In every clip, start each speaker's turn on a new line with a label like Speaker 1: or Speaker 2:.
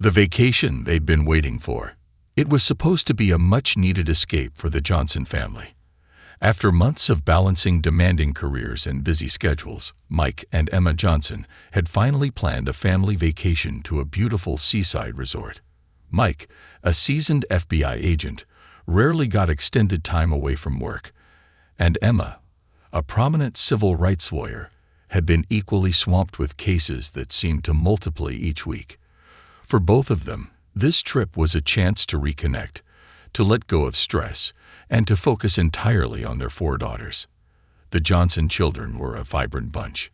Speaker 1: The vacation they'd been waiting for. It was supposed to be a much-needed escape for the Johnson family. After months of balancing demanding careers and busy schedules, Mike and Emma Johnson had finally planned a family vacation to a beautiful seaside resort. Mike, a seasoned FBI agent, rarely got extended time away from work, and Emma, a prominent civil rights lawyer, had been equally swamped with cases that seemed to multiply each week. For both of them, this trip was a chance to reconnect, to let go of stress, and to focus entirely on their 4 daughters. The Johnson children were a vibrant bunch.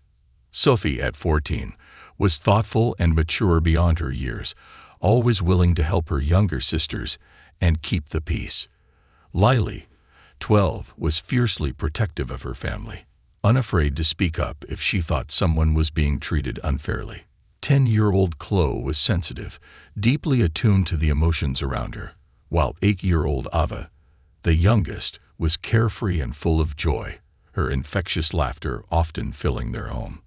Speaker 1: Sophie, at 14, was thoughtful and mature beyond her years, always willing to help her younger sisters and keep the peace. Lily, 12, was fiercely protective of her family, unafraid to speak up if she thought someone was being treated unfairly. 10-year-old Chloe was sensitive, deeply attuned to the emotions around her, while 8-year-old Ava, the youngest, was carefree and full of joy, her infectious laughter often filling their home.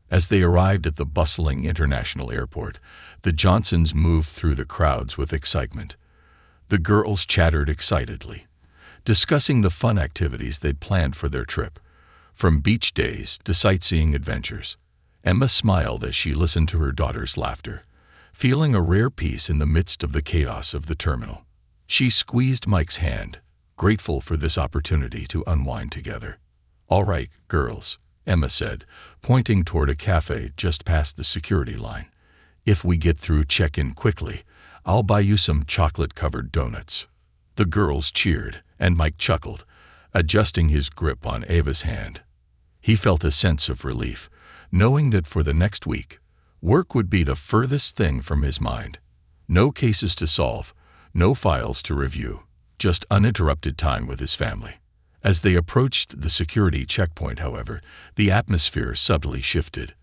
Speaker 1: As they arrived at the bustling international airport, the Johnsons moved through the crowds with excitement. The girls chattered excitedly, discussing the fun activities they'd planned for their trip, from beach days to sightseeing adventures. Emma smiled as she listened to her daughter's laughter, feeling a rare peace in the midst of the chaos of the terminal. She squeezed Mike's hand, grateful for this opportunity to unwind together. "All right, girls," Emma said, pointing toward a cafe just past the security line. "If we get through check-in quickly, I'll buy you some chocolate-covered donuts." The girls cheered, and Mike chuckled, adjusting his grip on Ava's hand. He felt a sense of relief, knowing that for the next week, work would be the furthest thing from his mind. No cases to solve, no files to review, just uninterrupted time with his family. As they approached the security checkpoint, however, the atmosphere subtly shifted.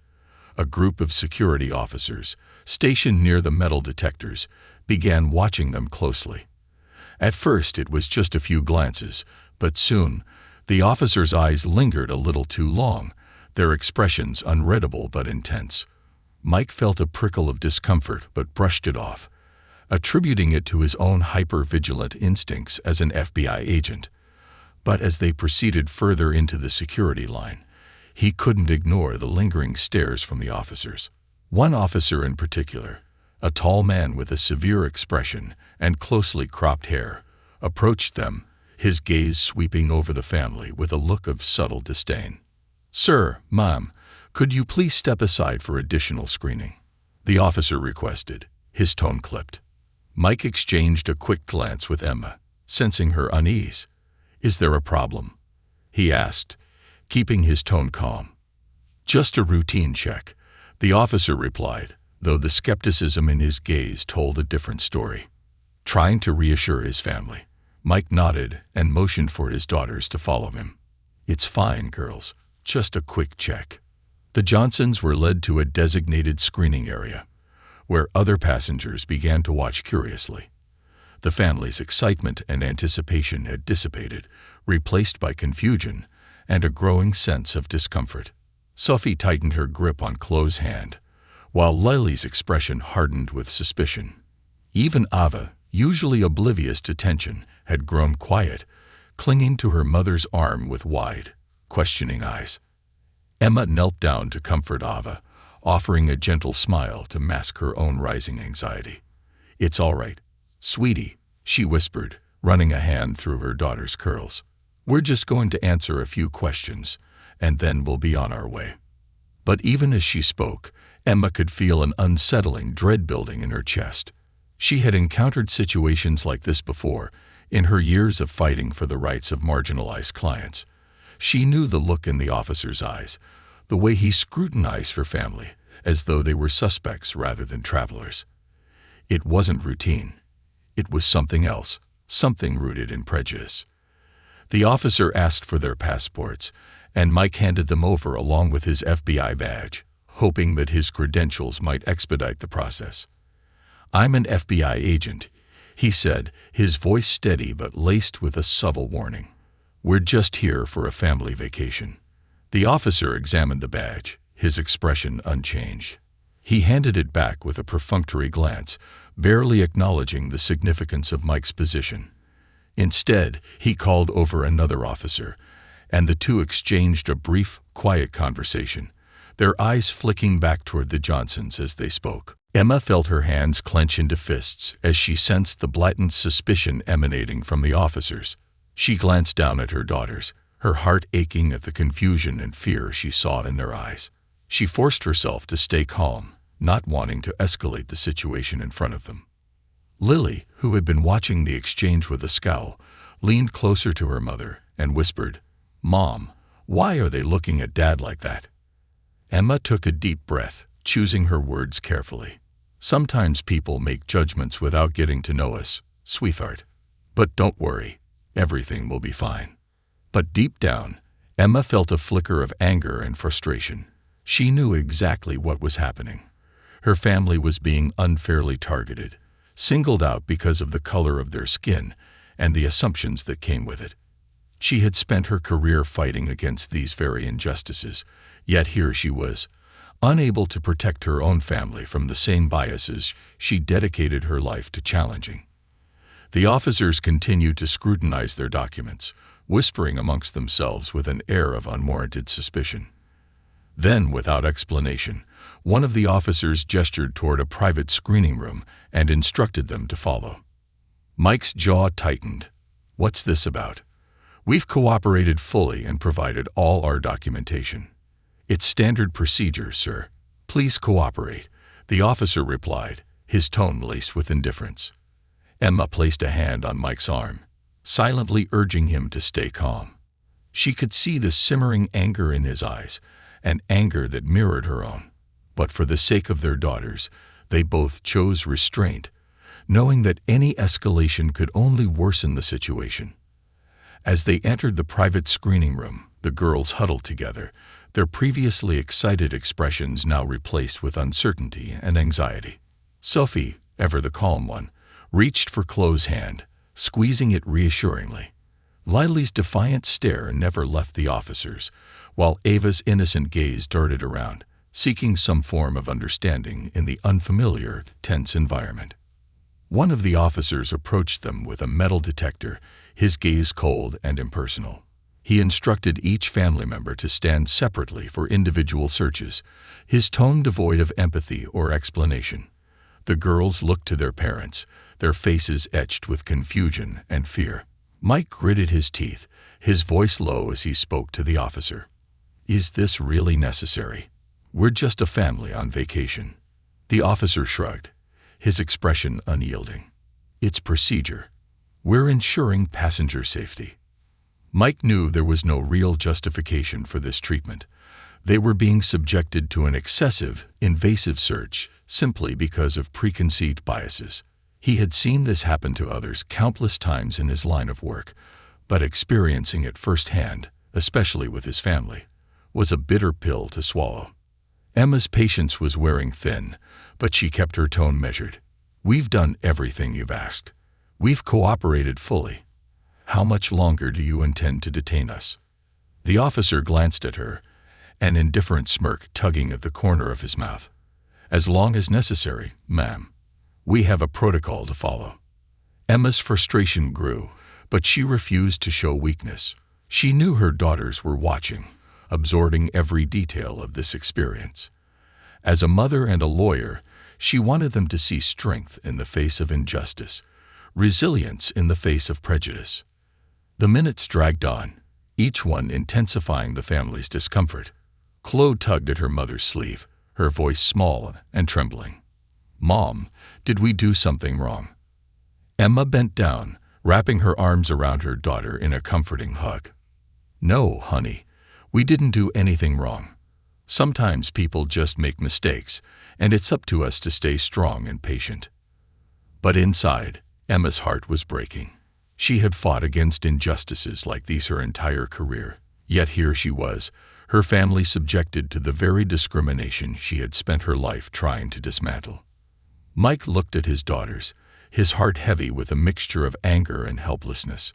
Speaker 1: A group of security officers, stationed near the metal detectors, began watching them closely. At first, it was just a few glances, but soon, the officers' eyes lingered a little too long, their expressions unreadable but intense. Mike felt a prickle of discomfort but brushed it off, attributing it to his own hyper-vigilant instincts as an FBI agent. But as they proceeded further into the security line, he couldn't ignore the lingering stares from the officers. One officer in particular, a tall man with a severe expression and closely cropped hair, approached them, his gaze sweeping over the family with a look of subtle disdain. "Sir, ma'am, could you please step aside for additional screening?" the officer requested, his tone clipped. Mike exchanged a quick glance with Emma, sensing her unease. "Is there a problem?" he asked, keeping his tone calm. "Just a routine check," the officer replied, though the skepticism in his gaze told a different story. Trying to reassure his family, Mike nodded and motioned for his daughters to follow him. "It's fine, girls. Just a quick check." The Johnsons were led to a designated screening area, where other passengers began to watch curiously. The family's excitement and anticipation had dissipated, replaced by confusion and a growing sense of discomfort. Sophie tightened her grip on Chloe's hand, while Lily's expression hardened with suspicion. Even Ava, usually oblivious to tension, had grown quiet, clinging to her mother's arm with wide, questioning eyes. Emma knelt down to comfort Ava, offering a gentle smile to mask her own rising anxiety. "It's all right, sweetie," she whispered, running a hand through her daughter's curls. "We're just going to answer a few questions, and then we'll be on our way." But even as she spoke, Emma could feel an unsettling dread building in her chest. She had encountered situations like this before, in her years of fighting for the rights of marginalized clients. She knew the look in the officer's eyes, the way he scrutinized her family, as though they were suspects rather than travelers. It wasn't routine. It was something else, something rooted in prejudice. The officer asked for their passports, and Mike handed them over along with his FBI badge, hoping that his credentials might expedite the process. "I'm an FBI agent," he said, his voice steady but laced with a subtle warning. "We're just here for a family vacation." The officer examined the badge, his expression unchanged. He handed it back with a perfunctory glance, barely acknowledging the significance of Mike's position. Instead, he called over another officer, and the two exchanged a brief, quiet conversation, their eyes flicking back toward the Johnsons as they spoke. Emma felt her hands clench into fists as she sensed the blatant suspicion emanating from the officers. She glanced down at her daughters, her heart aching at the confusion and fear she saw in their eyes. She forced herself to stay calm, not wanting to escalate the situation in front of them. Lily, who had been watching the exchange with a scowl, leaned closer to her mother and whispered, "Mom, why are they looking at Dad like that?" Emma took a deep breath, choosing her words carefully. "Sometimes people make judgments without getting to know us, sweetheart. But don't worry, everything will be fine." But deep down, Emma felt a flicker of anger and frustration. She knew exactly what was happening. Her family was being unfairly targeted, singled out because of the color of their skin and the assumptions that came with it. She had spent her career fighting against these very injustices, yet here she was, unable to protect her own family from the same biases she dedicated her life to challenging. The officers continued to scrutinize their documents, whispering amongst themselves with an air of unwarranted suspicion. Then, without explanation, one of the officers gestured toward a private screening room and instructed them to follow. Mike's jaw tightened. "What's this about? We've cooperated fully and provided all our documentation." "It's standard procedure, sir. Please cooperate," the officer replied, his tone laced with indifference. Emma placed a hand on Mike's arm, silently urging him to stay calm. She could see the simmering anger in his eyes, an anger that mirrored her own. But for the sake of their daughters, they both chose restraint, knowing that any escalation could only worsen the situation. As they entered the private screening room, the girls huddled together, their previously excited expressions now replaced with uncertainty and anxiety. Sophie, ever the calm one, reached for Chloe's hand, squeezing it reassuringly. Lily's defiant stare never left the officers, while Ava's innocent gaze darted around, seeking some form of understanding in the unfamiliar, tense environment. One of the officers approached them with a metal detector, his gaze cold and impersonal. He instructed each family member to stand separately for individual searches, his tone devoid of empathy or explanation. The girls looked to their parents, their faces etched with confusion and fear. Mike gritted his teeth, his voice low as he spoke to the officer. "Is this really necessary? We're just a family on vacation." The officer shrugged, his expression unyielding. "It's procedure. We're ensuring passenger safety." Mike knew there was no real justification for this treatment. They were being subjected to an excessive, invasive search simply because of preconceived biases. He had seen this happen to others countless times in his line of work, but experiencing it firsthand, especially with his family, was a bitter pill to swallow. Emma's patience was wearing thin, but she kept her tone measured. "We've done everything you've asked. We've cooperated fully. How much longer do you intend to detain us?" The officer glanced at her, an indifferent smirk tugging at the corner of his mouth. "As long as necessary, ma'am. We have a protocol to follow." Emma's frustration grew, but she refused to show weakness. She knew her daughters were watching, absorbing every detail of this experience. As a mother and a lawyer, she wanted them to see strength in the face of injustice, resilience in the face of prejudice. The minutes dragged on, each one intensifying the family's discomfort. Chloe tugged at her mother's sleeve, her voice small and trembling. "Mom, did we do something wrong?" Emma bent down, wrapping her arms around her daughter in a comforting hug. "No, honey, we didn't do anything wrong. Sometimes people just make mistakes, and it's up to us to stay strong and patient." But inside, Emma's heart was breaking. She had fought against injustices like these her entire career, yet here she was, her family subjected to the very discrimination she had spent her life trying to dismantle. Mike looked at his daughters, his heart heavy with a mixture of anger and helplessness.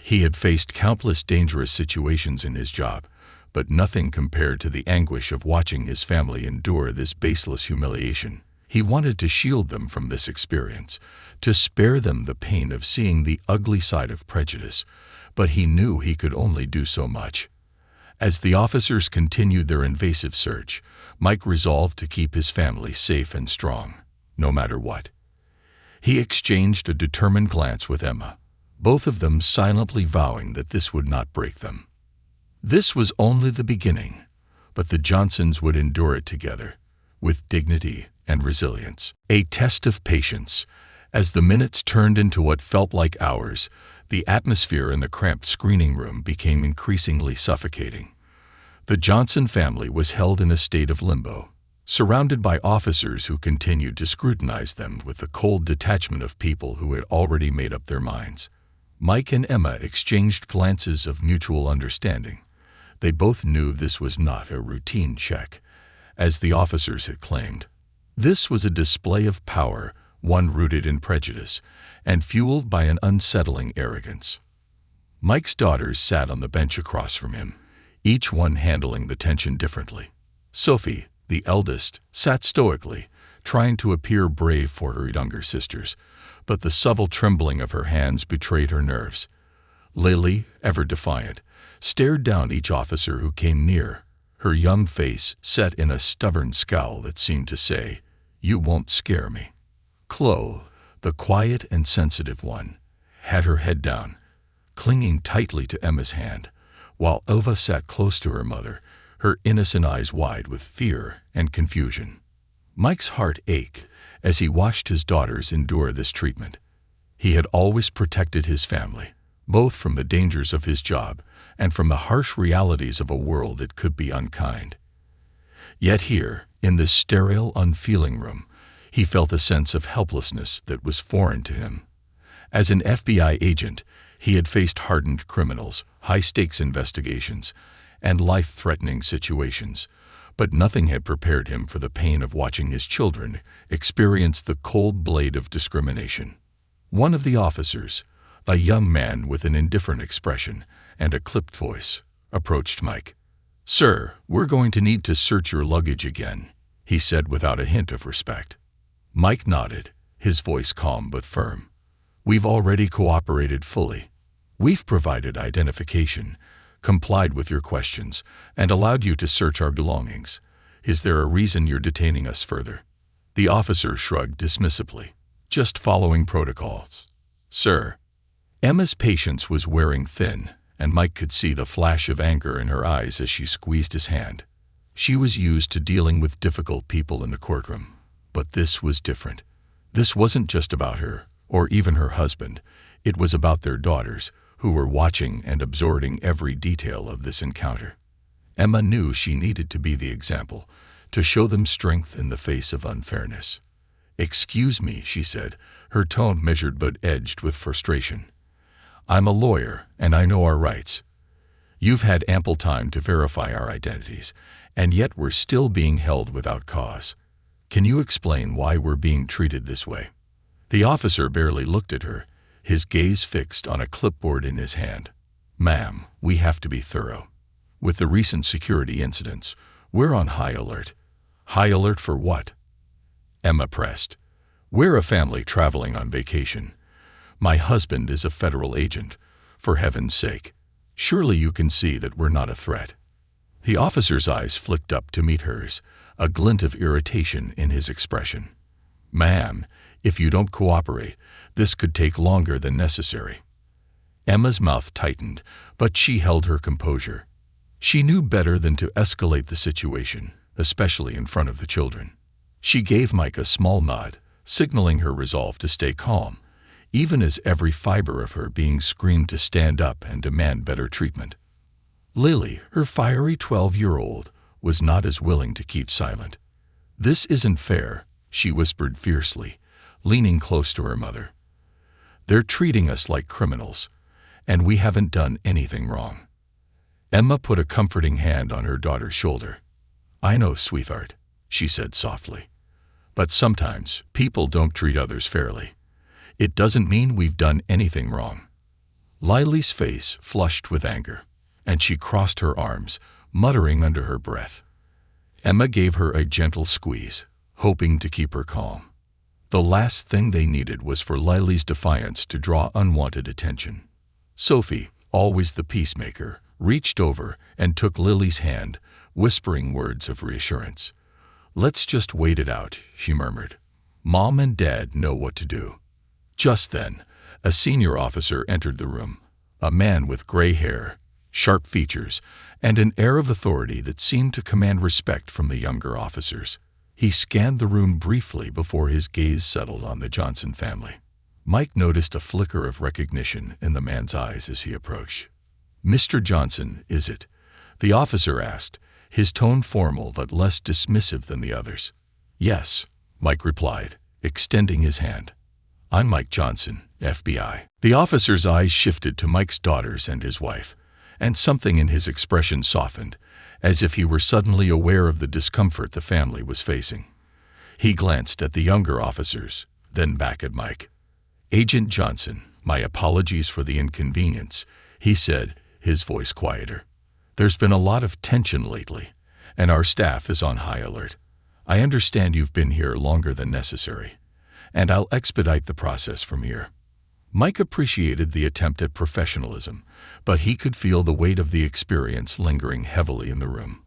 Speaker 1: He had faced countless dangerous situations in his job, but nothing compared to the anguish of watching his family endure this baseless humiliation. He wanted to shield them from this experience, to spare them the pain of seeing the ugly side of prejudice, but he knew he could only do so much. As the officers continued their invasive search, Mike resolved to keep his family safe and strong, no matter what. He exchanged a determined glance with Emma, both of them silently vowing that this would not break them. This was only the beginning, but the Johnsons would endure it together, with dignity and resilience. A test of patience. As the minutes turned into what felt like hours, the atmosphere in the cramped screening room became increasingly suffocating. The Johnson family was held in a state of limbo, surrounded by officers who continued to scrutinize them with the cold detachment of people who had already made up their minds. Mike and Emma exchanged glances of mutual understanding. They both knew this was not a routine check, as the officers had claimed. This was a display of power, one rooted in prejudice, and fueled by an unsettling arrogance. Mike's daughters sat on the bench across from him, each one handling the tension differently. Sophie, the eldest, sat stoically, trying to appear brave for her younger sisters, but the subtle trembling of her hands betrayed her nerves. Lily, ever defiant, stared down each officer who came near, her young face set in a stubborn scowl that seemed to say, "You won't scare me." Chloe, the quiet and sensitive one, had her head down, clinging tightly to Emma's hand, while Ova sat close to her mother, her innocent eyes wide with fear and confusion. Mike's heart ached as he watched his daughters endure this treatment. He had always protected his family, both from the dangers of his job and from the harsh realities of a world that could be unkind. Yet here, in this sterile, unfeeling room, he felt a sense of helplessness that was foreign to him. As an FBI agent, he had faced hardened criminals, high-stakes investigations, and life-threatening situations, but nothing had prepared him for the pain of watching his children experience the cold blade of discrimination. One of the officers, a young man with an indifferent expression and a clipped voice, approached Mike. "Sir, we're going to need to search your luggage again," he said without a hint of respect. Mike nodded, his voice calm but firm. "We've already cooperated fully. We've provided identification, complied with your questions, and allowed you to search our belongings. Is there a reason you're detaining us further?" The officer shrugged dismissively. "Just following protocols, sir." Emma's patience was wearing thin, and Mike could see the flash of anger in her eyes as she squeezed his hand. She was used to dealing with difficult people in the courtroom, but this was different. This wasn't just about her, or even her husband. It was about their daughters, who were watching and absorbing every detail of this encounter. Emma knew she needed to be the example, to show them strength in the face of unfairness. "Excuse me," she said, her tone measured but edged with frustration. "I'm a lawyer, and I know our rights. You've had ample time to verify our identities, and yet we're still being held without cause. Can you explain why we're being treated this way?" The officer barely looked at her, his gaze fixed on a clipboard in his hand. "Ma'am, we have to be thorough. With the recent security incidents, we're on high alert." "High alert for what?" Emma pressed. "We're a family traveling on vacation. My husband is a federal agent. For heaven's sake, surely you can see that we're not a threat." The officer's eyes flicked up to meet hers, a glint of irritation in his expression. "Ma'am, if you don't cooperate, this could take longer than necessary." Emma's mouth tightened, but she held her composure. She knew better than to escalate the situation, especially in front of the children. She gave Mike a small nod, signaling her resolve to stay calm, even as every fiber of her being screamed to stand up and demand better treatment. Lily, her fiery 12-year-old, was not as willing to keep silent. "This isn't fair," she whispered fiercely, leaning close to her mother. "They're treating us like criminals, and we haven't done anything wrong." Emma put a comforting hand on her daughter's shoulder. "I know, sweetheart," she said softly. "But sometimes people don't treat others fairly. It doesn't mean we've done anything wrong." Lily's face flushed with anger, and she crossed her arms, muttering under her breath. Emma gave her a gentle squeeze, hoping to keep her calm. The last thing they needed was for Lily's defiance to draw unwanted attention. Sophie, always the peacemaker, reached over and took Lily's hand, whispering words of reassurance. "Let's just wait it out," she murmured. "Mom and Dad know what to do." Just then, a senior officer entered the room, a man with gray hair, sharp features, and an air of authority that seemed to command respect from the younger officers. He scanned the room briefly before his gaze settled on the Johnson family. Mike noticed a flicker of recognition in the man's eyes as he approached. "Mr. Johnson, is it?" the officer asked, his tone formal but less dismissive than the others. "Yes," Mike replied, extending his hand. "I'm Mike Johnson, FBI." The officer's eyes shifted to Mike's daughters and his wife, and something in his expression softened, as if he were suddenly aware of the discomfort the family was facing. He glanced at the younger officers, then back at Mike. "Agent Johnson, my apologies for the inconvenience," he said, his voice quieter. "There's been a lot of tension lately, and our staff is on high alert. I understand you've been here longer than necessary, and I'll expedite the process from here." Mike appreciated the attempt at professionalism, but he could feel the weight of the experience lingering heavily in the room.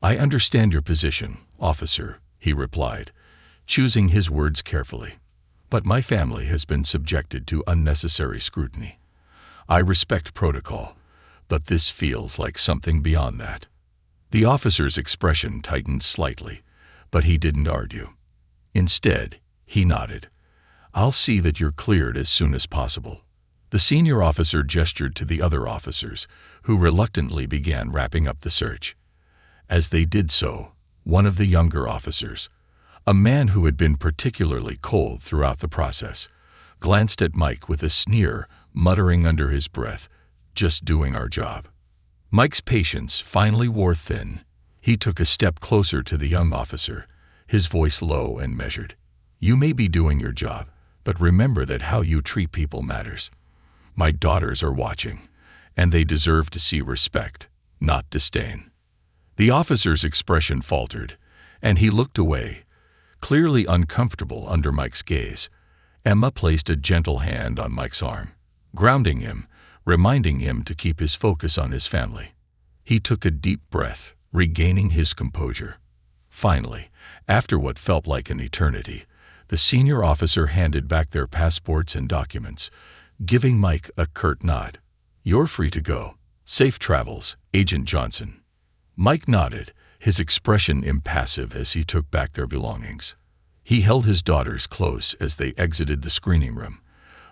Speaker 1: "I understand your position, officer," he replied, choosing his words carefully. "But my family has been subjected to unnecessary scrutiny. I respect protocol, but this feels like something beyond that." The officer's expression tightened slightly, but he didn't argue. Instead, he nodded. "I'll see that you're cleared as soon as possible." The senior officer gestured to the other officers, who reluctantly began wrapping up the search. As they did so, one of the younger officers, a man who had been particularly cold throughout the process, glanced at Mike with a sneer, muttering under his breath, "Just doing our job." Mike's patience finally wore thin. He took a step closer to the young officer, his voice low and measured. "You may be doing your job, but remember that how you treat people matters. My daughters are watching, and they deserve to see respect, not disdain." The officer's expression faltered, and he looked away, clearly uncomfortable under Mike's gaze. Emma placed a gentle hand on Mike's arm, grounding him, reminding him to keep his focus on his family. He took a deep breath, regaining his composure. Finally, after what felt like an eternity, the senior officer handed back their passports and documents, giving Mike a curt nod. "You're free to go. Safe travels, Agent Johnson." Mike nodded, his expression impassive as he took back their belongings. He held his daughters close as they exited the screening room,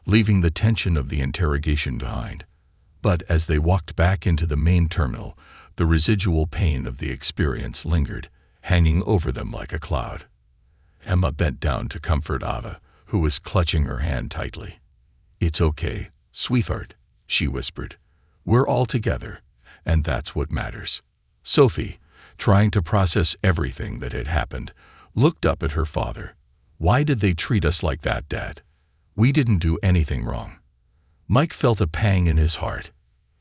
Speaker 1: leaving the tension of the interrogation behind. But as they walked back into the main terminal, the residual pain of the experience lingered, hanging over them like a cloud. Emma bent down to comfort Ava, who was clutching her hand tightly. "It's okay, sweetheart," she whispered. "We're all together, and that's what matters." Sophie, trying to process everything that had happened, looked up at her father. "Why did they treat us like that, Dad? We didn't do anything wrong." Mike felt a pang in his heart.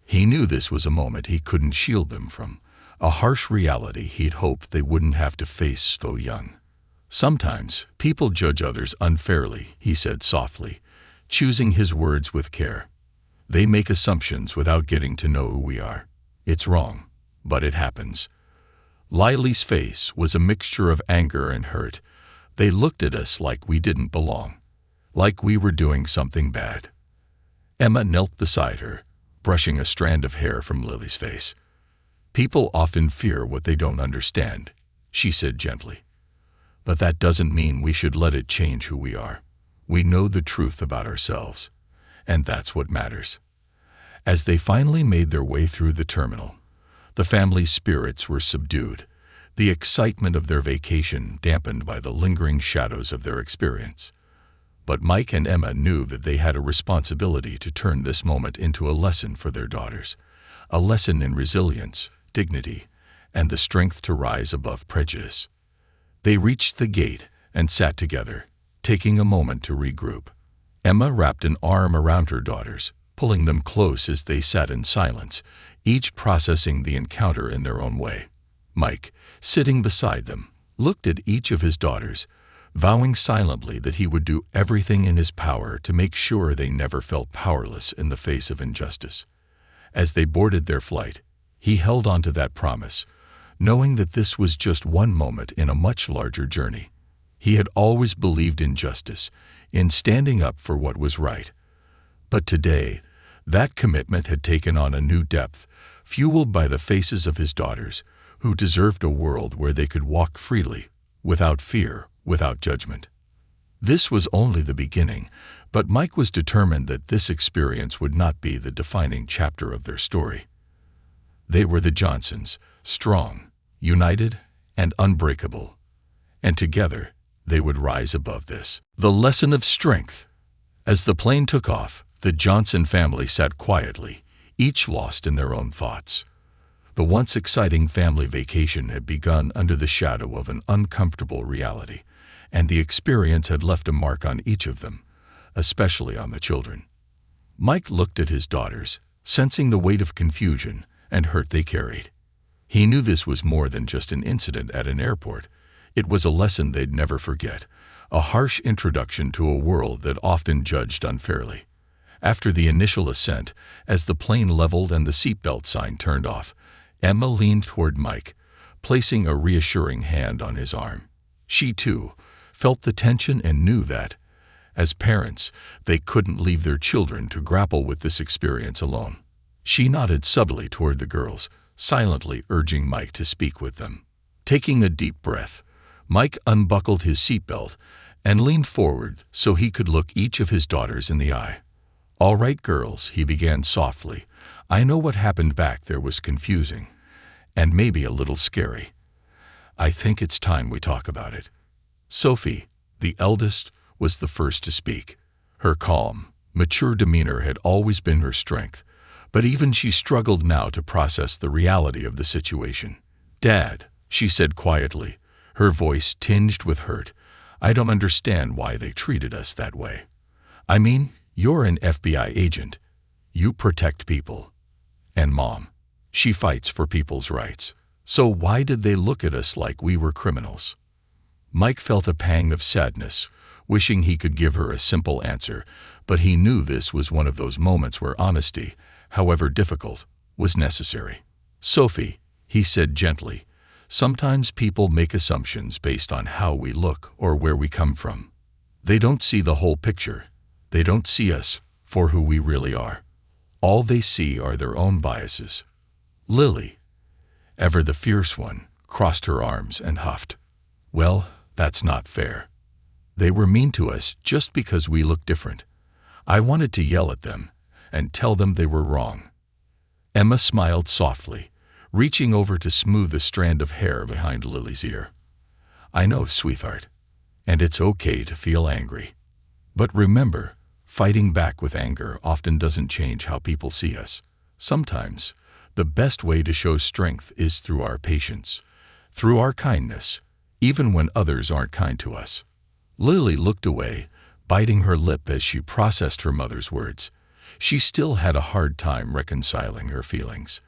Speaker 1: He knew this was a moment he couldn't shield them from, a harsh reality he'd hoped they wouldn't have to face so young. "Sometimes people judge others unfairly," he said softly, choosing his words with care. "They make assumptions without getting to know who we are. It's wrong, but it happens." Lily's face was a mixture of anger and hurt. They looked at us like we didn't belong, like we were doing something bad. Emma knelt beside her, brushing a strand of hair from Lily's face. "People often fear what they don't understand," she said gently. "But that doesn't mean we should let it change who we are. We know the truth about ourselves, and that's what matters." As they finally made their way through the terminal, the family's spirits were subdued, the excitement of their vacation dampened by the lingering shadows of their experience. But Mike and Emma knew that they had a responsibility to turn this moment into a lesson for their daughters, a lesson in resilience, dignity, and the strength to rise above prejudice. They reached the gate and sat together, taking a moment to regroup. Emma wrapped an arm around her daughters, pulling them close as they sat in silence, each processing the encounter in their own way. Mike, sitting beside them, looked at each of his daughters, vowing silently that he would do everything in his power to make sure they never felt powerless in the face of injustice. As they boarded their flight, he held on to that promise, knowing that this was just one moment in a much larger journey. He had always believed in justice, in standing up for what was right. But today, that commitment had taken on a new depth, fueled by the faces of his daughters, who deserved a world where they could walk freely, without fear, without judgment. This was only the beginning, but Mike was determined that this experience would not be the defining chapter of their story. They were the Johnsons, strong, united, and unbreakable. And together, they would rise above this. The lesson of strength. As the plane took off, the Johnson family sat quietly, each lost in their own thoughts. The once exciting family vacation had begun under the shadow of an uncomfortable reality, and the experience had left a mark on each of them, especially on the children. Mike looked at his daughters, sensing the weight of confusion and hurt they carried. He knew this was more than just an incident at an airport. It was a lesson they'd never forget, a harsh introduction to a world that often judged unfairly. After the initial ascent, as the plane leveled and the seatbelt sign turned off, Emma leaned toward Mike, placing a reassuring hand on his arm. She, too, felt the tension and knew that, as parents, they couldn't leave their children to grapple with this experience alone. She nodded subtly toward the girls, silently urging Mike to speak with them. Taking a deep breath, Mike unbuckled his seatbelt and leaned forward so he could look each of his daughters in the eye. "All right, girls," he began softly. "I know what happened back there was confusing, and maybe a little scary. I think it's time we talk about it." Sophie, the eldest, was the first to speak. Her calm, mature demeanor had always been her strength, but even she struggled now to process the reality of the situation. "Dad," she said quietly, her voice tinged with hurt, "I don't understand why they treated us that way. I mean, you're an FBI agent. You protect people. And Mom, she fights for people's rights. So why did they look at us like we were criminals?" Mike felt a pang of sadness, wishing he could give her a simple answer, but he knew this was one of those moments where honesty, however difficult, was necessary. "Sophie," he said gently, "sometimes people make assumptions based on how we look or where we come from. They don't see the whole picture. They don't see us for who we really are. All they see are their own biases." Lily, ever the fierce one, crossed her arms and huffed. "Well, that's not fair. They were mean to us just because we look different. I wanted to yell at them and tell them they were wrong." Emma smiled softly, reaching over to smooth the strand of hair behind Lily's ear. "I know, sweetheart, and it's okay to feel angry. But remember, fighting back with anger often doesn't change how people see us. Sometimes, the best way to show strength is through our patience, through our kindness, even when others aren't kind to us." Lily looked away, biting her lip as she processed her mother's words. She still had a hard time reconciling her feelings.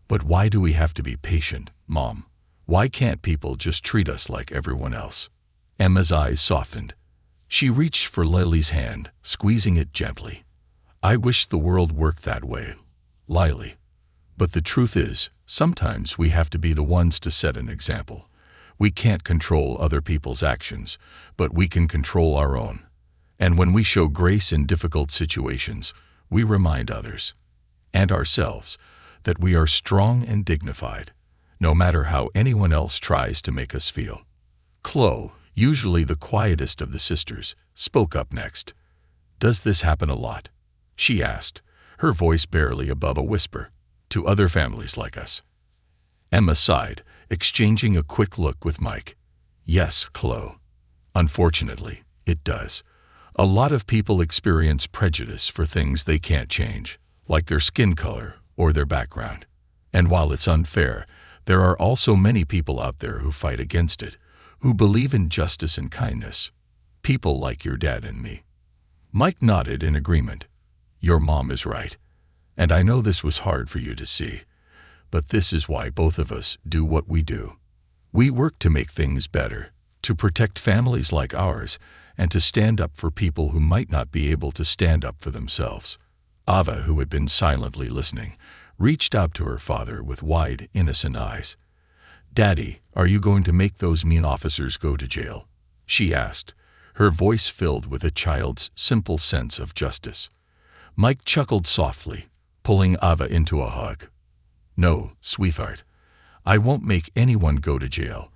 Speaker 1: "But why do we have to be patient, Mom? Why can't people just treat us like everyone else?" Emma's eyes softened. She reached for Lily's hand, squeezing it gently. "I wish the world worked that way, Lily. But the truth is, sometimes we have to be the ones to set an example. We can't control other people's actions, but we can control our own. And when we show grace in difficult situations, we remind others, and ourselves, that we are strong and dignified, no matter how anyone else tries to make us feel." Chloe, usually the quietest of the sisters, spoke up next. "Does this happen a lot?" she asked, her voice barely above a whisper. "To other families like us?" Emma sighed, exchanging a quick look with Mike. "Yes, Chloe. Unfortunately, it does. A lot of people experience prejudice for things they can't change, like their skin color or their background. And while it's unfair, there are also many people out there who fight against it, who believe in justice and kindness. People like your dad and me." Mike nodded in agreement. "Your mom is right. And I know this was hard for you to see. But this is why both of us do what we do. We work to make things better, to protect families like ours, and to stand up for people who might not be able to stand up for themselves. Ava, who had been silently listening, reached out to her father with wide, innocent eyes. "Daddy, are you going to make those mean officers go to jail?" she asked, her voice filled with a child's simple sense of justice. Mike chuckled softly, pulling Ava into a hug. "No, sweetheart, I won't make anyone go to jail,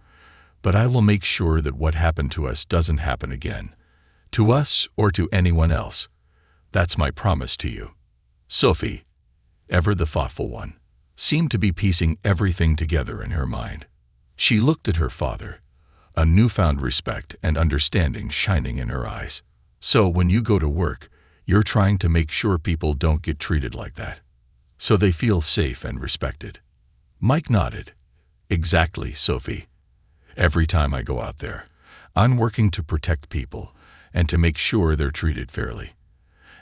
Speaker 1: but I will make sure that what happened to us doesn't happen again, to us or to anyone else. That's my promise to you." Sophie, ever the thoughtful one, seemed to be piecing everything together in her mind. She looked at her father, a newfound respect and understanding shining in her eyes. "So when you go to work, you're trying to make sure people don't get treated like that, so they feel safe and respected?" Mike nodded. "Exactly, Sophie. Every time I go out there, I'm working to protect people and to make sure they're treated fairly.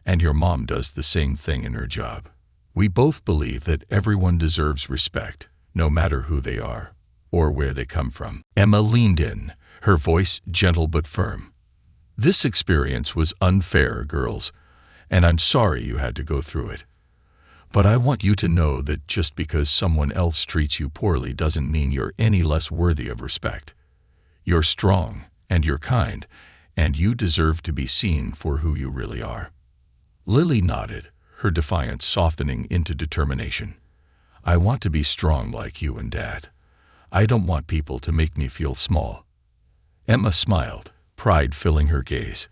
Speaker 1: And your mom does the same thing in her job. We both believe that everyone deserves respect, no matter who they are or where they come from." Emma leaned in, her voice gentle but firm. "This experience was unfair, girls, and I'm sorry you had to go through it. But I want you to know that just because someone else treats you poorly doesn't mean you're any less worthy of respect. You're strong, and you're kind, and you deserve to be seen for who you really are." Lily nodded, her defiance softening into determination. "I want to be strong like you and Dad. I don't want people to make me feel small." Emma smiled, pride filling her gaze.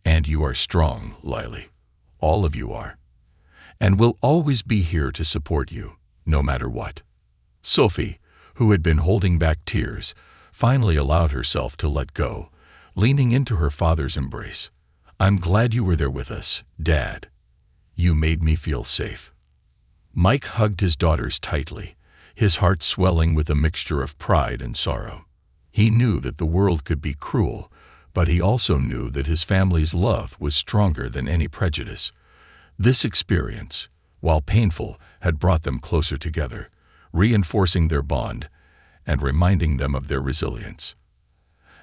Speaker 1: "And you are strong, Lily. All of you are. And we'll always be here to support you, no matter what." Sophie, who had been holding back tears, finally allowed herself to let go, leaning into her father's embrace. "I'm glad you were there with us, Dad. You made me feel safe." Mike hugged his daughters tightly, his heart swelling with a mixture of pride and sorrow. He knew that the world could be cruel, but he also knew that his family's love was stronger than any prejudice. This experience, while painful, had brought them closer together, reinforcing their bond and reminding them of their resilience.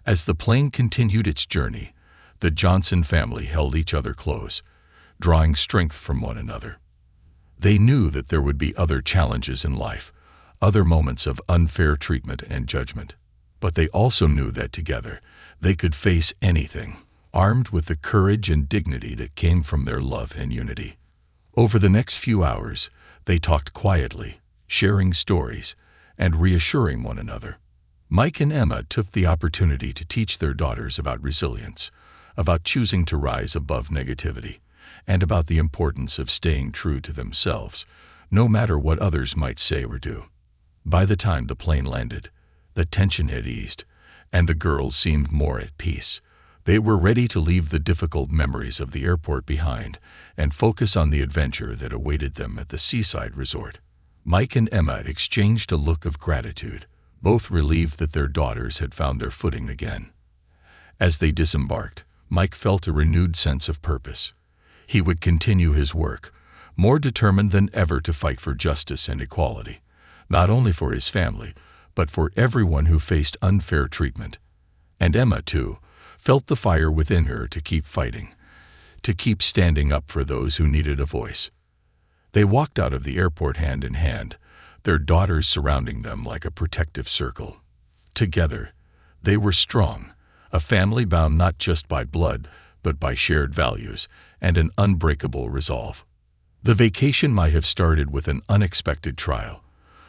Speaker 1: As the plane continued its journey, the Johnson family held each other close, drawing strength from one another. They knew that there would be other challenges in life, other moments of unfair treatment and judgment. But they also knew that together they could face anything, armed with the courage and dignity that came from their love and unity. Over the next few hours, they talked quietly, sharing stories and reassuring one another. Mike and Emma took the opportunity to teach their daughters about resilience, about choosing to rise above negativity, and about the importance of staying true to themselves, no matter what others might say or do. By the time the plane landed, the tension had eased, and the girls seemed more at peace. They were ready to leave the difficult memories of the airport behind and focus on the adventure that awaited them at the seaside resort. Mike and Emma exchanged a look of gratitude, both relieved that their daughters had found their footing again. As they disembarked, Mike felt a renewed sense of purpose. He would continue his work, more determined than ever to fight for justice and equality, not only for his family, but for everyone who faced unfair treatment. And Emma, too, felt the fire within her to keep fighting, to keep standing up for those who needed a voice. They walked out of the airport hand in hand, their daughters surrounding them like a protective circle. Together, they were strong, a family bound not just by blood, but by shared values and an unbreakable resolve. The vacation might have started with an unexpected trial,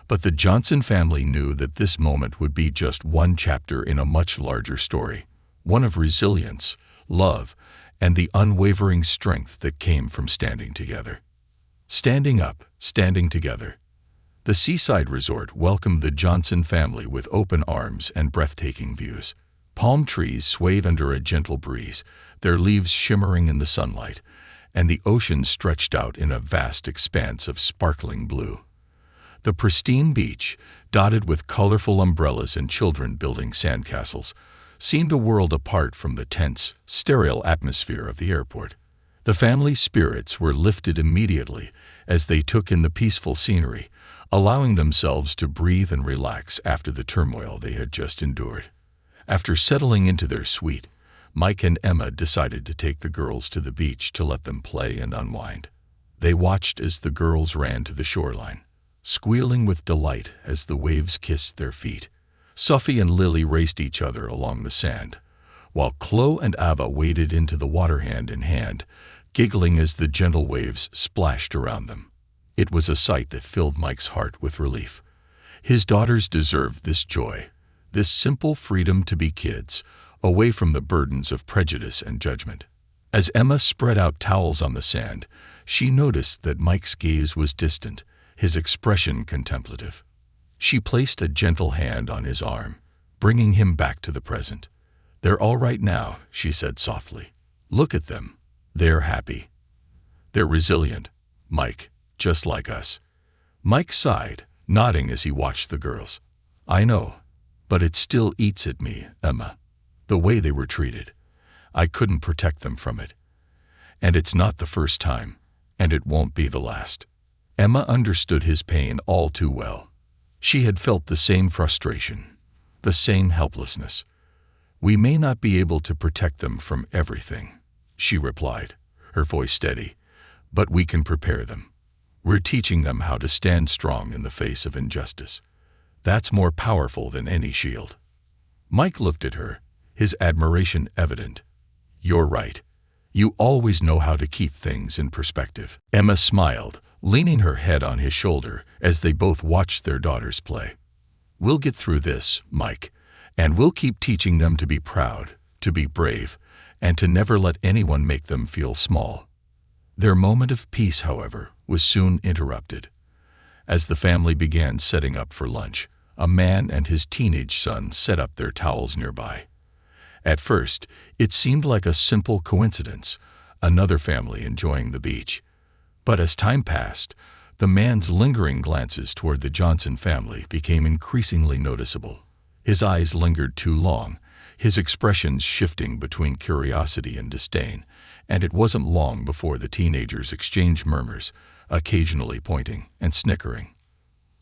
Speaker 1: but the Johnson family knew that this moment would be just one chapter in a much larger story, one of resilience, love, and the unwavering strength that came from standing together. Standing up, standing together. The seaside resort welcomed the Johnson family with open arms and breathtaking views. Palm trees swayed under a gentle breeze, their leaves shimmering in the sunlight, and the ocean stretched out in a vast expanse of sparkling blue. The pristine beach, dotted with colorful umbrellas and children building sandcastles, seemed a world apart from the tense, sterile atmosphere of the airport. The family's spirits were lifted immediately as they took in the peaceful scenery, allowing themselves to breathe and relax after the turmoil they had just endured. After settling into their suite, Mike and Emma decided to take the girls to the beach to let them play and unwind. They watched as the girls ran to the shoreline, squealing with delight as the waves kissed their feet. Sophie and Lily raced each other along the sand, while Chloe and Ava waded into the water hand in hand, giggling as the gentle waves splashed around them. It was a sight that filled Mike's heart with relief. His daughters deserved this joy, this simple freedom to be kids, away from the burdens of prejudice and judgment. As Emma spread out towels on the sand, she noticed that Mike's gaze was distant, his expression contemplative. She placed a gentle hand on his arm, bringing him back to the present. "They're all right now," she said softly. "Look at them. They're happy. They're resilient, Mike, just like us." Mike sighed, nodding as he watched the girls. "I know, but it still eats at me, Emma. The way they were treated. I couldn't protect them from it. And it's not the first time, and it won't be the last." Emma understood his pain all too well. She had felt the same frustration, the same helplessness. "We may not be able to protect them from everything," she replied, her voice steady, "but we can prepare them. We're teaching them how to stand strong in the face of injustice. That's more powerful than any shield." Mike looked at her, his admiration evident. "You're right. You always know how to keep things in perspective." Emma smiled, leaning her head on his shoulder as they both watched their daughters play. "We'll get through this, Mike, and we'll keep teaching them to be proud, to be brave, and to never let anyone make them feel small." Their moment of peace, however, was soon interrupted. As the family began setting up for lunch, a man and his teenage son set up their towels nearby. At first, it seemed like a simple coincidence, another family enjoying the beach. But as time passed, the man's lingering glances toward the Johnson family became increasingly noticeable. His eyes lingered too long, his expressions shifting between curiosity and disdain, and it wasn't long before the teenagers exchanged murmurs, occasionally pointing and snickering.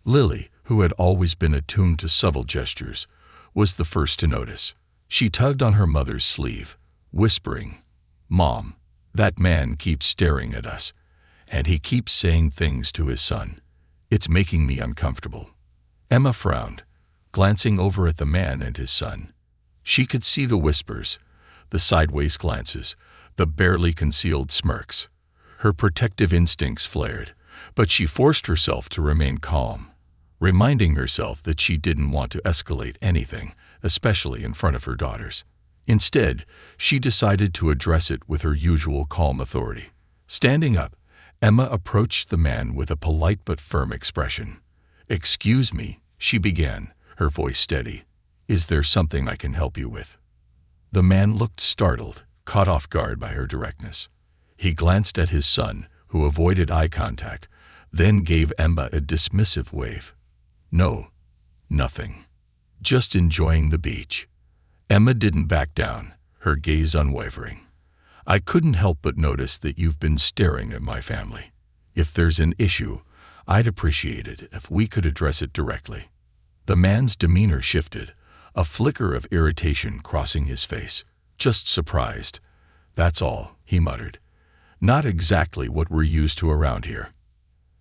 Speaker 1: Lily, who had always been attuned to subtle gestures, was the first to notice. She tugged on her mother's sleeve, whispering, "Mom, that man keeps staring at us, and he keeps saying things to his son. It's making me uncomfortable." Emma frowned, glancing over at the man and his son. She could see the whispers, the sideways glances, the barely concealed smirks. Her protective instincts flared, but she forced herself to remain calm, reminding herself that she didn't want to escalate anything, especially in front of her daughters. Instead, she decided to address it with her usual calm authority. Standing up, Emma approached the man with a polite but firm expression. "Excuse me," she began, her voice steady. "Is there something I can help you with?" The man looked startled, caught off guard by her directness. He glanced at his son, who avoided eye contact, then gave Emma a dismissive wave. "No, nothing. Just enjoying the beach." Emma didn't back down, her gaze unwavering. "I couldn't help but notice that you've been staring at my family. If there's an issue, I'd appreciate it if we could address it directly." The man's demeanor shifted, a flicker of irritation crossing his face. "Just surprised. That's all," he muttered. "Not exactly what we're used to around here."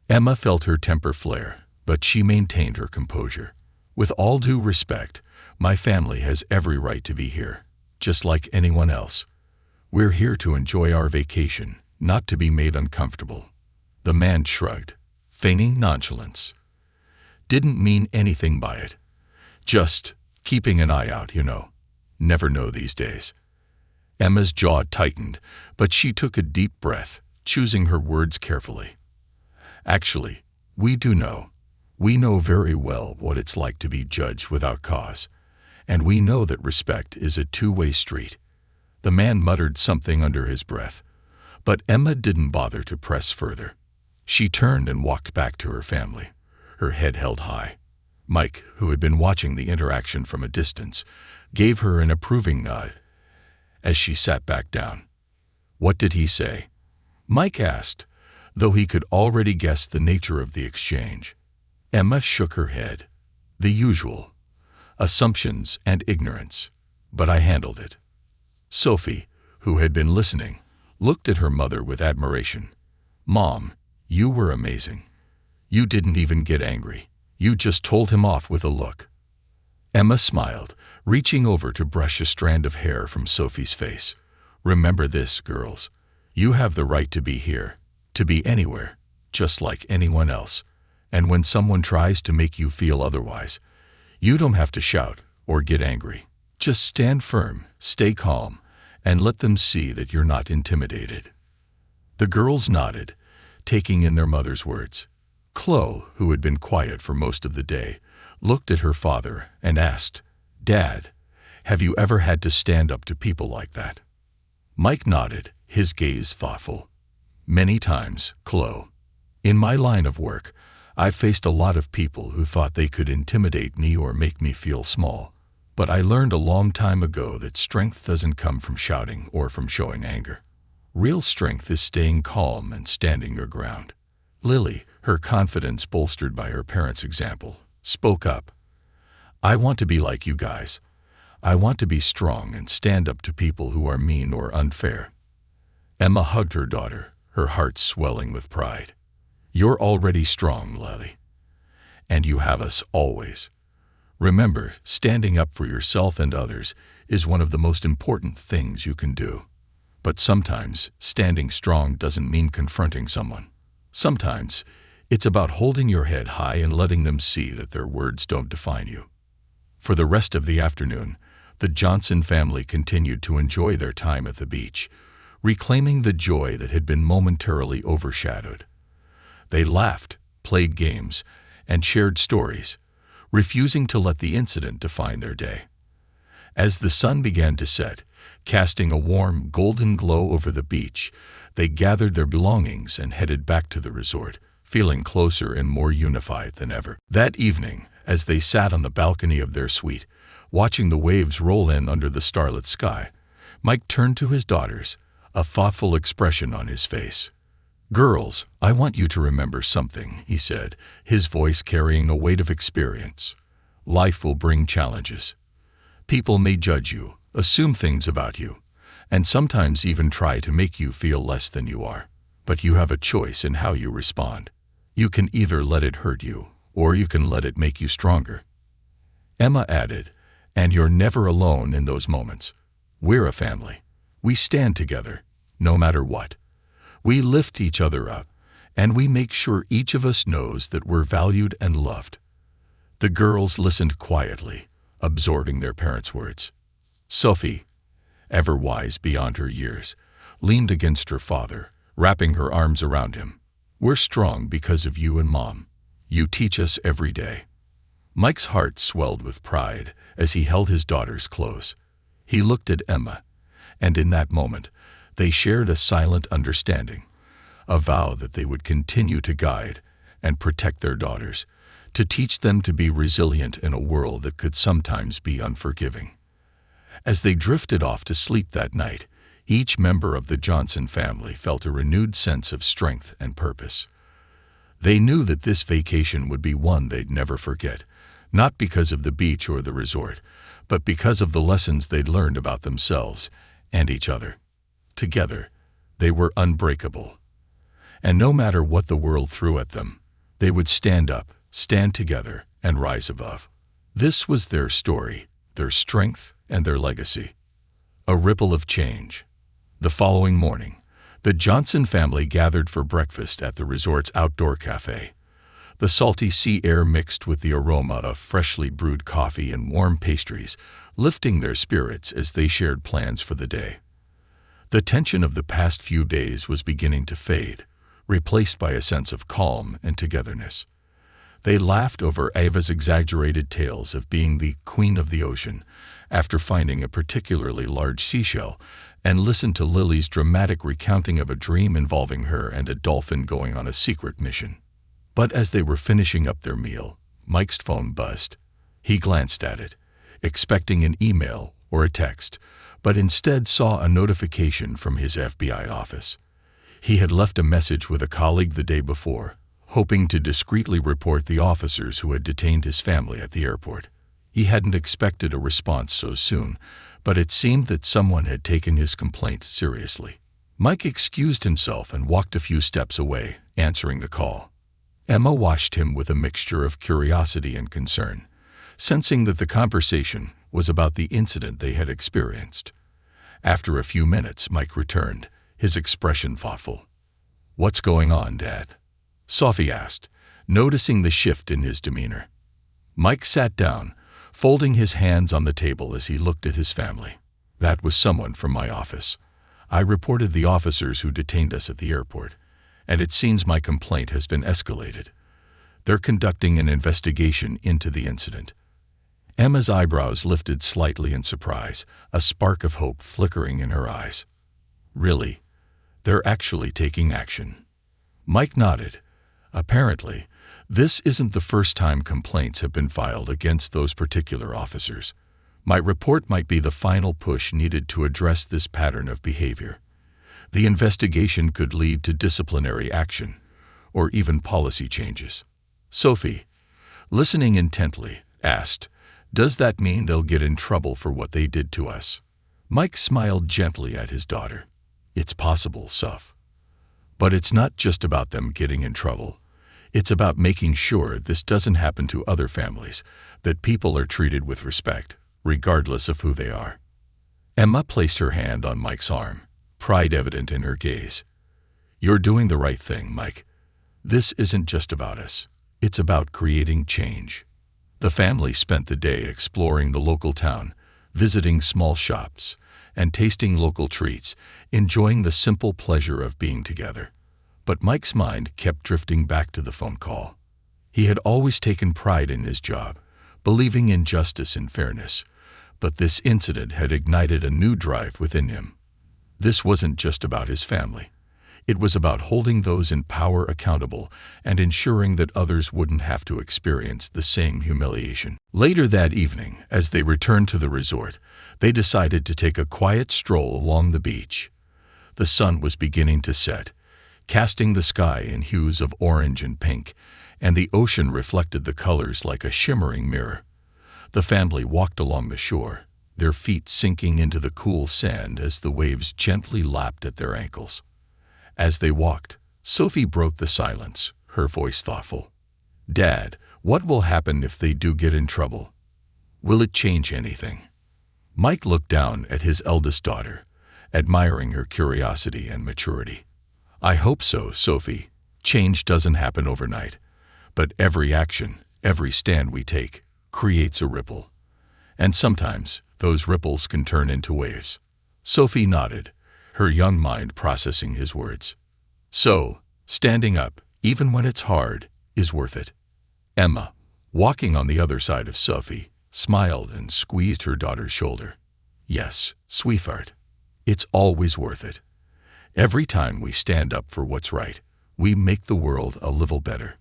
Speaker 1: Emma felt her temper flare, but she maintained her composure. "With all due respect, my family has every right to be here, just like anyone else. We're here to enjoy our vacation, not to be made uncomfortable." The man shrugged, feigning nonchalance. "Didn't mean anything by it. Just keeping an eye out, you know. Never know these days." Emma's jaw tightened, but she took a deep breath, choosing her words carefully. "Actually, we do know. We know very well what it's like to be judged without cause, and we know that respect is a two-way street." The man muttered something under his breath, but Emma didn't bother to press further. She turned and walked back to her family, her head held high. Mike, who had been watching the interaction from a distance, gave her an approving nod as she sat back down. "What did he say?" Mike asked, though he could already guess the nature of the exchange. Emma shook her head. The usual. Assumptions and ignorance. But I handled it. Sophie, who had been listening, looked at her mother with admiration. Mom, you were amazing. You didn't even get angry. You just told him off with a look. Emma smiled, reaching over to brush a strand of hair from Sophie's face. Remember this, girls. You have the right to be here, to be anywhere, just like anyone else. And when someone tries to make you feel otherwise, you don't have to shout or get angry. Just stand firm, stay calm, and let them see that you're not intimidated. The girls nodded, taking in their mother's words. Chloe, who had been quiet for most of the day, looked at her father and asked, Dad, have you ever had to stand up to people like that? Mike nodded, his gaze thoughtful. Many times, Chloe. In my line of work, I've faced a lot of people who thought they could intimidate me or make me feel small. But I learned a long time ago that strength doesn't come from shouting or from showing anger. Real strength is staying calm and standing your ground. Lily, her confidence bolstered by her parents' example, spoke up. I want to be like you guys. I want to be strong and stand up to people who are mean or unfair. Emma hugged her daughter, her heart swelling with pride. You're already strong, Lily. And you have us always. Remember, standing up for yourself and others is one of the most important things you can do. But sometimes, standing strong doesn't mean confronting someone. Sometimes, it's about holding your head high and letting them see that their words don't define you. For the rest of the afternoon, the Johnson family continued to enjoy their time at the beach, reclaiming the joy that had been momentarily overshadowed. They laughed, played games, and shared stories, refusing to let the incident define their day. As the sun began to set, casting a warm, golden glow over the beach, they gathered their belongings and headed back to the resort, feeling closer and more unified than ever. That evening, as they sat on the balcony of their suite, watching the waves roll in under the starlit sky, Mike turned to his daughters, a thoughtful expression on his face. Girls, I want you to remember something, he said, his voice carrying a weight of experience. Life will bring challenges. People may judge you, assume things about you, and sometimes even try to make you feel less than you are. But you have a choice in how you respond. You can either let it hurt you, or you can let it make you stronger. Emma added, and you're never alone in those moments. We're a family. We stand together, no matter what. We lift each other up, and we make sure each of us knows that we're valued and loved. The girls listened quietly, absorbing their parents' words. Sophie, ever wise beyond her years, leaned against her father, wrapping her arms around him. We're strong because of you and Mom. You teach us every day. Mike's heart swelled with pride as he held his daughters close. He looked at Emma, and in that moment, they shared a silent understanding, a vow that they would continue to guide and protect their daughters, to teach them to be resilient in a world that could sometimes be unforgiving. As they drifted off to sleep that night, each member of the Johnson family felt a renewed sense of strength and purpose. They knew that this vacation would be one they'd never forget, not because of the beach or the resort, but because of the lessons they'd learned about themselves and each other. Together, they were unbreakable. And no matter what the world threw at them, they would stand up, stand together, and rise above. This was their story, their strength, and their legacy. A ripple of change. The following morning, the Johnson family gathered for breakfast at the resort's outdoor cafe. The salty sea air mixed with the aroma of freshly brewed coffee and warm pastries, lifting their spirits as they shared plans for the day. The tension of the past few days was beginning to fade, replaced by a sense of calm and togetherness. They laughed over Ava's exaggerated tales of being the queen of the ocean after finding a particularly large seashell, and listened to Lily's dramatic recounting of a dream involving her and a dolphin going on a secret mission. But as they were finishing up their meal, Mike's phone buzzed. He glanced at it, expecting an email or a text, but instead saw a notification from his FBI office. He had left a message with a colleague the day before, hoping to discreetly report the officers who had detained his family at the airport. He hadn't expected a response so soon, but it seemed that someone had taken his complaint seriously. Mike excused himself and walked a few steps away, answering the call. Emma watched him with a mixture of curiosity and concern, sensing that the conversation was about the incident they had experienced. After a few minutes, Mike returned, his expression thoughtful. "What's going on, Dad?" Sophie asked, noticing the shift in his demeanor. Mike sat down, folding his hands on the table as he looked at his family. "That was someone from my office. I reported the officers who detained us at the airport, and it seems my complaint has been escalated. They're conducting an investigation into the incident." Emma's eyebrows lifted slightly in surprise, a spark of hope flickering in her eyes. "Really? They're actually taking action?" Mike nodded. "Apparently, this isn't the first time complaints have been filed against those particular officers. My report might be the final push needed to address this pattern of behavior. The investigation could lead to disciplinary action, or even policy changes." Sophie, listening intently, asked, "Does that mean they'll get in trouble for what they did to us?" Mike smiled gently at his daughter. "It's possible, Soph. But it's not just about them getting in trouble. It's about making sure this doesn't happen to other families, that people are treated with respect, regardless of who they are." Emma placed her hand on Mike's arm, pride evident in her gaze. "You're doing the right thing, Mike. This isn't just about us. It's about creating change." The family spent the day exploring the local town, visiting small shops, and tasting local treats, enjoying the simple pleasure of being together. But Mike's mind kept drifting back to the phone call. He had always taken pride in his job, believing in justice and fairness, but this incident had ignited a new drive within him. This wasn't just about his family. It was about holding those in power accountable and ensuring that others wouldn't have to experience the same humiliation. Later that evening, as they returned to the resort, they decided to take a quiet stroll along the beach. The sun was beginning to set, casting the sky in hues of orange and pink, and the ocean reflected the colors like a shimmering mirror. The family walked along the shore, their feet sinking into the cool sand as the waves gently lapped at their ankles. As they walked, Sophie broke the silence, her voice thoughtful. "Dad, what will happen if they do get in trouble? Will it change anything?" Mike looked down at his eldest daughter, admiring her curiosity and maturity. "I hope so, Sophie. Change doesn't happen overnight, but every action, every stand we take, creates a ripple. And sometimes, those ripples can turn into waves." Sophie nodded, her young mind processing his words. "So, standing up, even when it's hard, is worth it." Emma, walking on the other side of Sophie, smiled and squeezed her daughter's shoulder. "Yes, sweetheart. It's always worth it. Every time we stand up for what's right, we make the world a little better."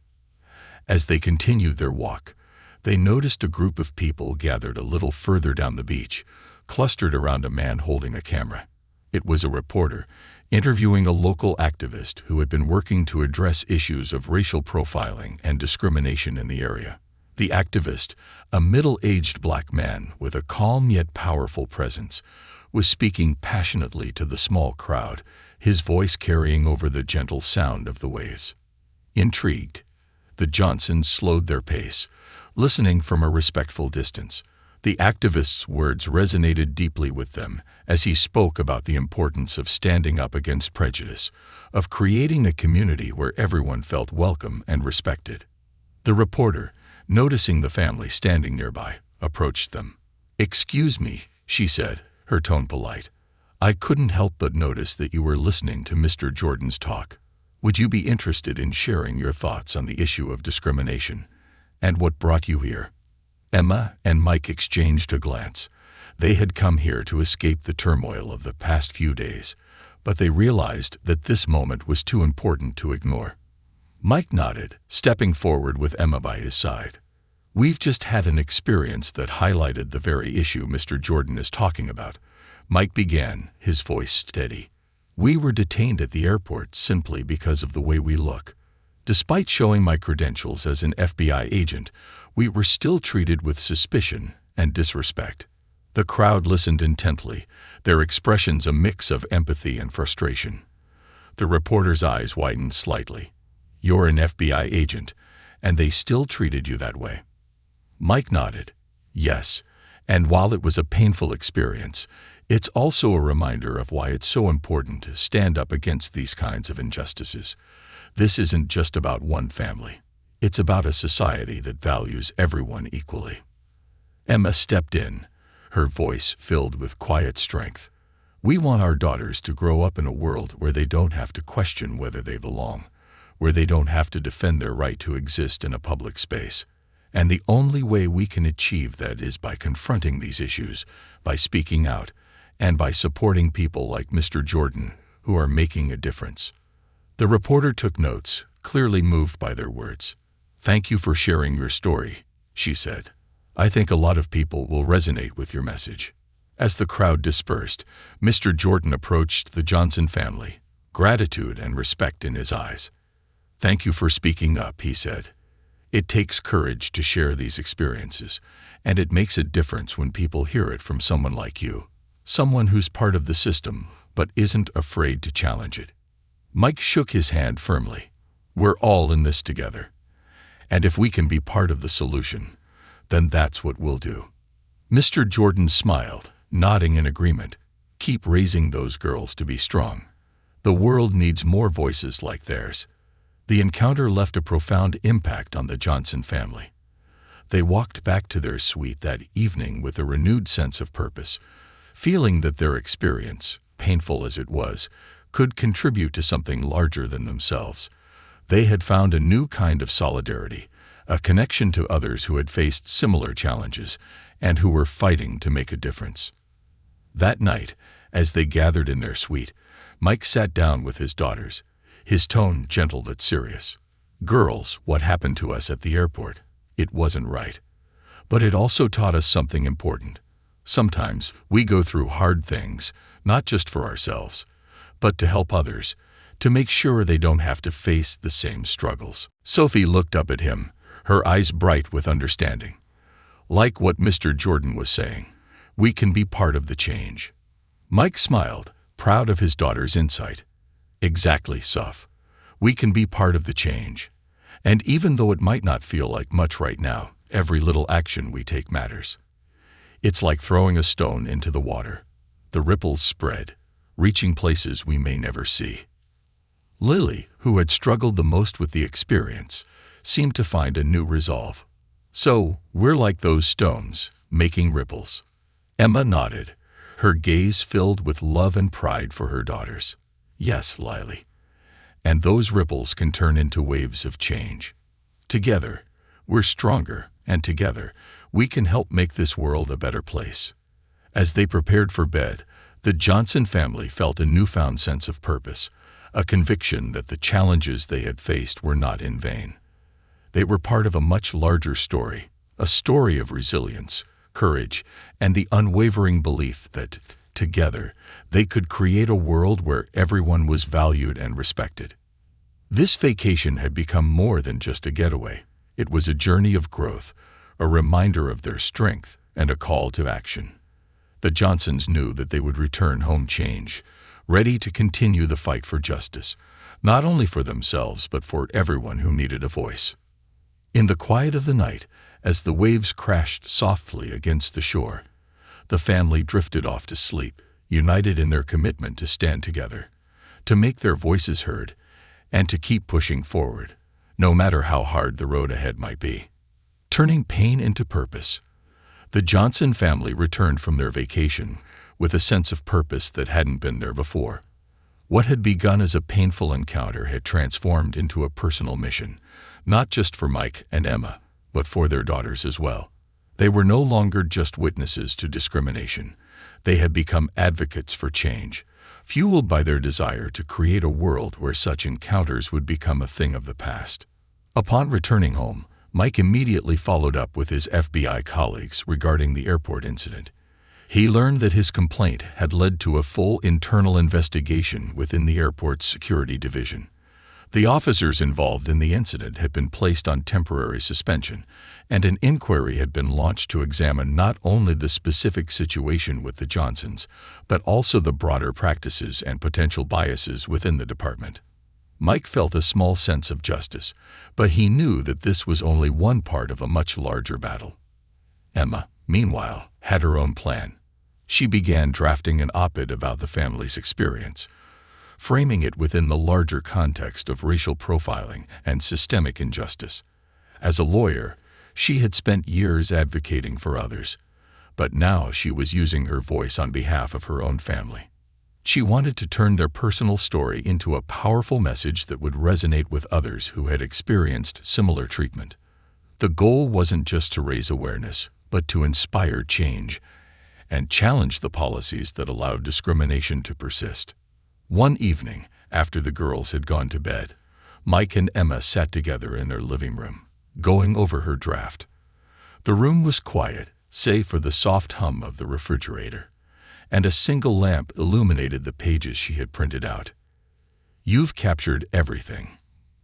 Speaker 1: As they continued their walk, they noticed a group of people gathered a little further down the beach, clustered around a man holding a camera. It was a reporter, interviewing a local activist who had been working to address issues of racial profiling and discrimination in the area. The activist, a middle-aged black man with a calm yet powerful presence, was speaking passionately to the small crowd, his voice carrying over the gentle sound of the waves. Intrigued, the Johnsons slowed their pace, listening from a respectful distance. The activist's words resonated deeply with them as he spoke about the importance of standing up against prejudice, of creating a community where everyone felt welcome and respected. The reporter, noticing the family standing nearby, approached them. "Excuse me," she said, her tone polite. "I couldn't help but notice that you were listening to Mr. Jordan's talk. Would you be interested in sharing your thoughts on the issue of discrimination and what brought you here?" Emma and Mike exchanged a glance. They had come here to escape the turmoil of the past few days, but they realized that this moment was too important to ignore. Mike nodded, stepping forward with Emma by his side. "We've just had an experience that highlighted the very issue Mr. Jordan is talking about," Mike began, his voice steady. "We were detained at the airport simply because of the way we look. Despite showing my credentials as an FBI agent, we were still treated with suspicion and disrespect. The crowd listened intently, their expressions a mix of empathy and frustration. The reporter's eyes widened slightly. "You're an FBI agent, and they still treated you that way?" Mike nodded. "Yes, and while it was a painful experience, it's also a reminder of why it's so important to stand up against these kinds of injustices. This isn't just about one family. It's about a society that values everyone equally." Emma stepped in, her voice filled with quiet strength. "We want our daughters to grow up in a world where they don't have to question whether they belong, where they don't have to defend their right to exist in a public space. And the only way we can achieve that is by confronting these issues, by speaking out, and by supporting people like Mr. Jordan, who are making a difference." The reporter took notes, clearly moved by their words. "Thank you for sharing your story," she said. "I think a lot of people will resonate with your message." As the crowd dispersed, Mr. Jordan approached the Johnson family, gratitude and respect in his eyes. "Thank you for speaking up," he said. "It takes courage to share these experiences, and it makes a difference when people hear it from someone like you, someone who's part of the system but isn't afraid to challenge it." Mike shook his hand firmly. "We're all in this together. And if we can be part of the solution, then that's what we'll do." Mr. Jordan smiled, nodding in agreement. "Keep raising those girls to be strong. The world needs more voices like theirs." The encounter left a profound impact on the Johnson family. They walked back to their suite that evening with a renewed sense of purpose, feeling that their experience, painful as it was, could contribute to something larger than themselves. They had found a new kind of solidarity, a connection to others who had faced similar challenges and who were fighting to make a difference. That night, as they gathered in their suite, Mike sat down with his daughters, his tone gentle but serious. "Girls, what happened to us at the airport? It wasn't right. But it also taught us something important. Sometimes we go through hard things, not just for ourselves, but to help others, to make sure they don't have to face the same struggles." Sophie looked up at him, her eyes bright with understanding. "Like what Mr. Jordan was saying, we can be part of the change." Mike smiled, proud of his daughter's insight. "Exactly, Soph. We can be part of the change. And even though it might not feel like much right now, every little action we take matters. It's like throwing a stone into the water. The ripples spread, reaching places we may never see." Lily, who had struggled the most with the experience, seemed to find a new resolve. "So, we're like those stones, making ripples." Emma nodded, her gaze filled with love and pride for her daughters. "Yes, Lily. And those ripples can turn into waves of change. Together, we're stronger, and together, we can help make this world a better place." As they prepared for bed, the Johnson family felt a newfound sense of purpose, a conviction that the challenges they had faced were not in vain. They were part of a much larger story, a story of resilience, courage, and the unwavering belief that, together, they could create a world where everyone was valued and respected. This vacation had become more than just a getaway. It was a journey of growth, a reminder of their strength, and a call to action. The Johnsons knew that they would return home changed, ready to continue the fight for justice, not only for themselves but for everyone who needed a voice. In the quiet of the night, as the waves crashed softly against the shore, the family drifted off to sleep, united in their commitment to stand together, to make their voices heard, and to keep pushing forward, no matter how hard the road ahead might be. Turning pain into purpose, the Johnson family returned from their vacation with a sense of purpose that hadn't been there before. What had begun as a painful encounter had transformed into a personal mission, not just for Mike and Emma, but for their daughters as well. They were no longer just witnesses to discrimination. They had become advocates for change, fueled by their desire to create a world where such encounters would become a thing of the past. Upon returning home, Mike immediately followed up with his FBI colleagues regarding the airport incident. He learned that his complaint had led to a full internal investigation within the airport's security division. The officers involved in the incident had been placed on temporary suspension, and an inquiry had been launched to examine not only the specific situation with the Johnsons, but also the broader practices and potential biases within the department. Mike felt a small sense of justice, but he knew that this was only one part of a much larger battle. Emma, meanwhile, had her own plan. She began drafting an op-ed about the family's experience, framing it within the larger context of racial profiling and systemic injustice. As a lawyer, she had spent years advocating for others, but now she was using her voice on behalf of her own family. She wanted to turn their personal story into a powerful message that would resonate with others who had experienced similar treatment. The goal wasn't just to raise awareness, but to inspire change and challenge the policies that allowed discrimination to persist. One evening, after the girls had gone to bed, Mike and Emma sat together in their living room, going over her draft. The room was quiet, save for the soft hum of the refrigerator, and a single lamp illuminated the pages she had printed out. "You've captured everything,"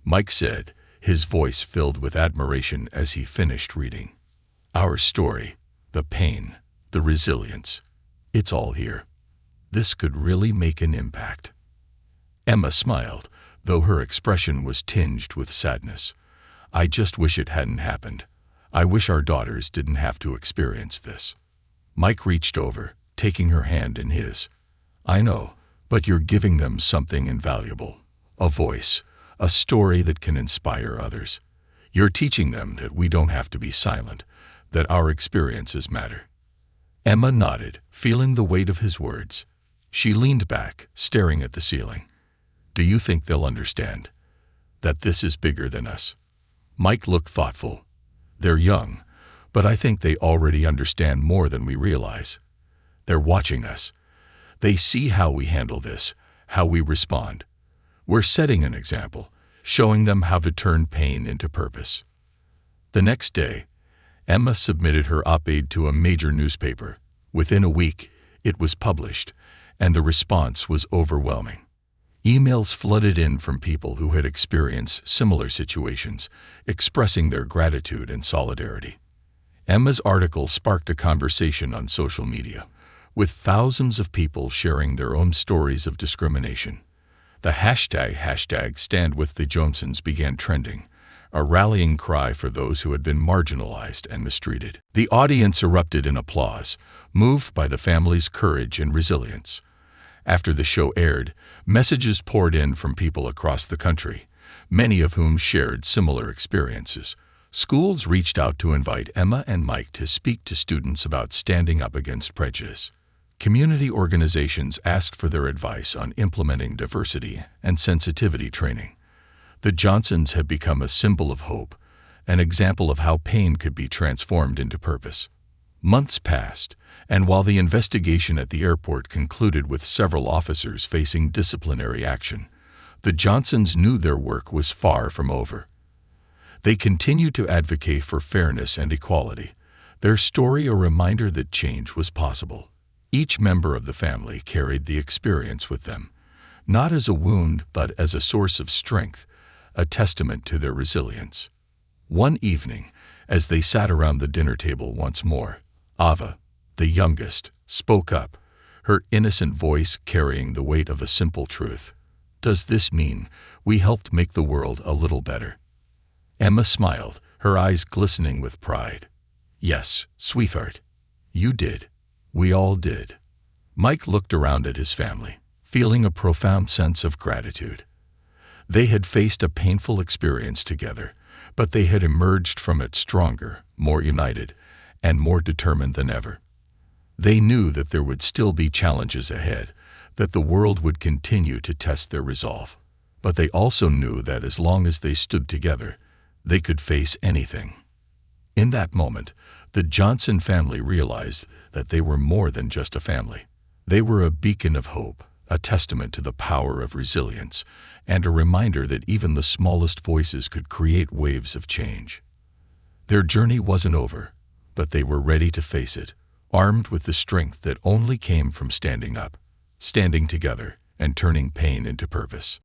Speaker 1: Mike said, his voice filled with admiration as he finished reading. "Our story, the pain, the resilience, it's all here. This could really make an impact." Emma smiled, though her expression was tinged with sadness. "I just wish it hadn't happened. I wish our daughters didn't have to experience this." Mike reached over, taking her hand in his. "I know, but you're giving them something invaluable. A voice, a story that can inspire others. You're teaching them that we don't have to be silent, that our experiences matter." Emma nodded, feeling the weight of his words. She leaned back, staring at the ceiling. "Do you think they'll understand that this is bigger than us?" Mike looked thoughtful. "They're young, but I think they already understand more than we realize. They're watching us. They see how we handle this, how we respond. We're setting an example, showing them how to turn pain into purpose." The next day, Emma submitted her op-ed to a major newspaper. Within a week, it was published, and the response was overwhelming. Emails flooded in from people who had experienced similar situations, expressing their gratitude and solidarity. Emma's article sparked a conversation on social media, with thousands of people sharing their own stories of discrimination. The hashtag #StandWithTheJohnsons began trending, a rallying cry for those who had been marginalized and mistreated. The audience erupted in applause, moved by the family's courage and resilience. After the show aired, messages poured in from people across the country, many of whom shared similar experiences. Schools reached out to invite Emma and Mike to speak to students about standing up against prejudice. Community organizations asked for their advice on implementing diversity and sensitivity training. The Johnsons had become a symbol of hope, an example of how pain could be transformed into purpose. Months passed, and while the investigation at the airport concluded with several officers facing disciplinary action, the Johnsons knew their work was far from over. They continued to advocate for fairness and equality, their story a reminder that change was possible. Each member of the family carried the experience with them, not as a wound but as a source of strength, a testament to their resilience. One evening, as they sat around the dinner table once more, Ava, the youngest, spoke up, her innocent voice carrying the weight of a simple truth. "Does this mean we helped make the world a little better?" Emma smiled, her eyes glistening with pride. "Yes, sweetheart. You did. We all did." Mike looked around at his family, feeling a profound sense of gratitude. They had faced a painful experience together, but they had emerged from it stronger, more united, and more determined than ever. They knew that there would still be challenges ahead, that the world would continue to test their resolve. But they also knew that as long as they stood together, they could face anything. In that moment, the Johnson family realized that they were more than just a family. They were a beacon of hope, a testament to the power of resilience, and a reminder that even the smallest voices could create waves of change. Their journey wasn't over, but they were ready to face it, armed with the strength that only came from standing up, standing together, and turning pain into purpose.